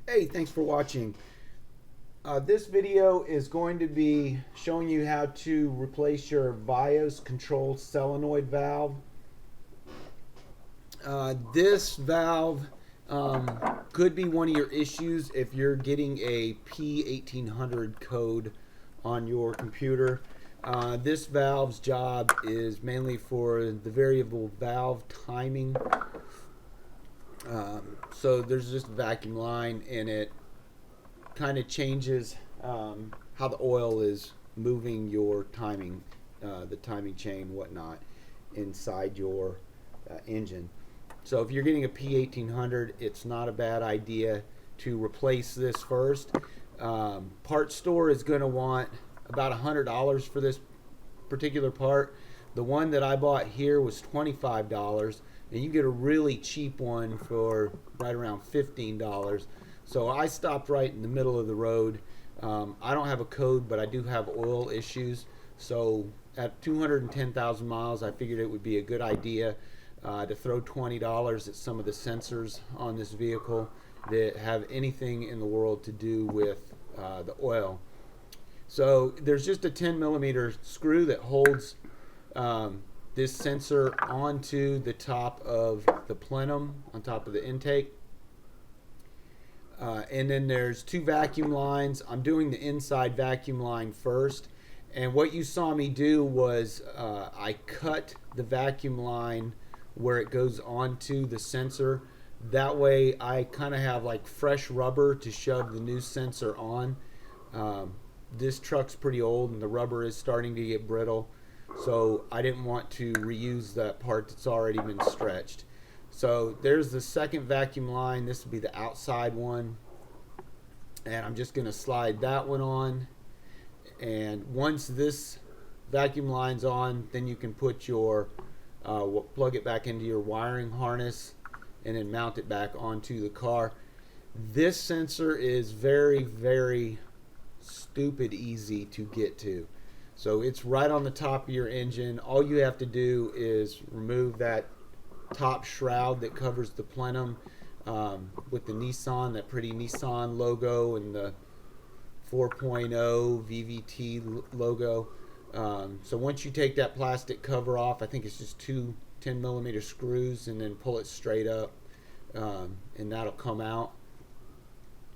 Hey, thanks for watching. This video is going to be showing you how to replace your VIAS control solenoid valve. This valve could be one of your issues if you're getting a P1800 code on your computer. This valve's job is mainly for the variable valve timing. So there's just a vacuum line, and it kind of changes how the oil is moving your timing, the timing chain, whatnot, inside your engine. So if you're getting a P1800, it's not a bad idea to replace this first. Part store is going to want about $100 for this particular part. The one that I bought here was $25, and you get a really cheap one for right around $15. So I stopped right in the middle of the road. I don't have a code, but I do have oil issues. So at 210,000 miles, I figured it would be a good idea to throw $20 at some of the sensors on this vehicle that have anything in the world to do with the oil. So there's just a 10mm screw that holds this sensor onto the top of the plenum, on top of the intake. And then there's two vacuum lines. I'm doing the inside vacuum line first. And what you saw me do was I cut the vacuum line where it goes onto the sensor. That way I kind of have like fresh rubber to shove the new sensor on. This truck's pretty old and the rubber is starting to get brittle. So I didn't want to reuse that part that's already been stretched. So there's the second vacuum line. This would be the outside one. And I'm just going to slide that one on. And once this vacuum line's on, then you can put your, plug it back into your wiring harness and then mount it back onto the car. This sensor is very, very stupid easy to get to. So it's right on the top of your engine. All you have to do is remove that top shroud that covers the plenum with the Nissan, that pretty Nissan logo, and the 4.0 VVT logo. So once you take that plastic cover off, I think it's just two 10mm screws, and then pull it straight up, and that'll come out.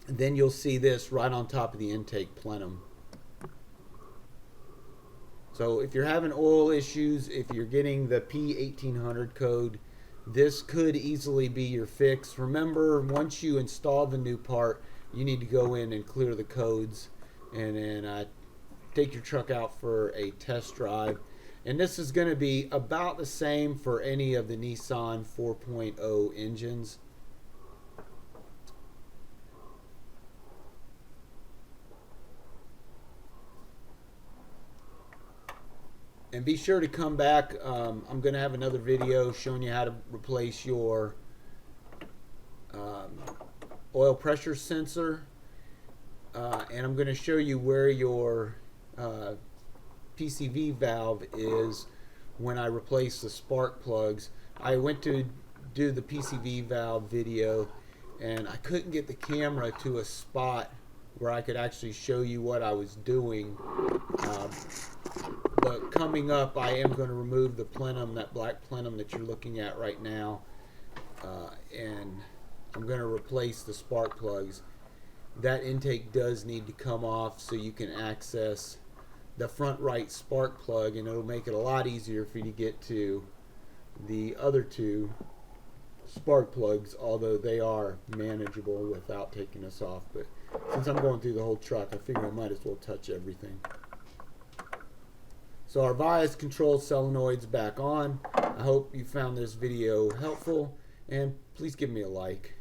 And then you'll see this right on top of the intake plenum. So if you're having oil issues, if you're getting the P1800 code, this could easily be your fix. Remember, once you install the new part, you need to go in and clear the codes, and then take your truck out for a test drive. And this is going to be about the same for any of the Nissan 4.0 engines. And be sure to come back. I'm going to have another video showing you how to replace your oil pressure sensor. And I'm going to show you where your PCV valve is when I replace the spark plugs. I went to do the PCV valve video, and I couldn't get the camera to a spot where I could actually show you what I was doing. But coming up, I am going to remove the plenum, that black plenum that you're looking at right now, and I'm going to replace the spark plugs. That intake does need to come off so you can access the front right spark plug, and it'll make it a lot easier for you to get to the other two spark plugs, although they are manageable without taking us off. But since I'm going through the whole truck, I figure I might as well touch everything. So our VIAS control solenoid's back on. I hope you found this video helpful, and please give me a like.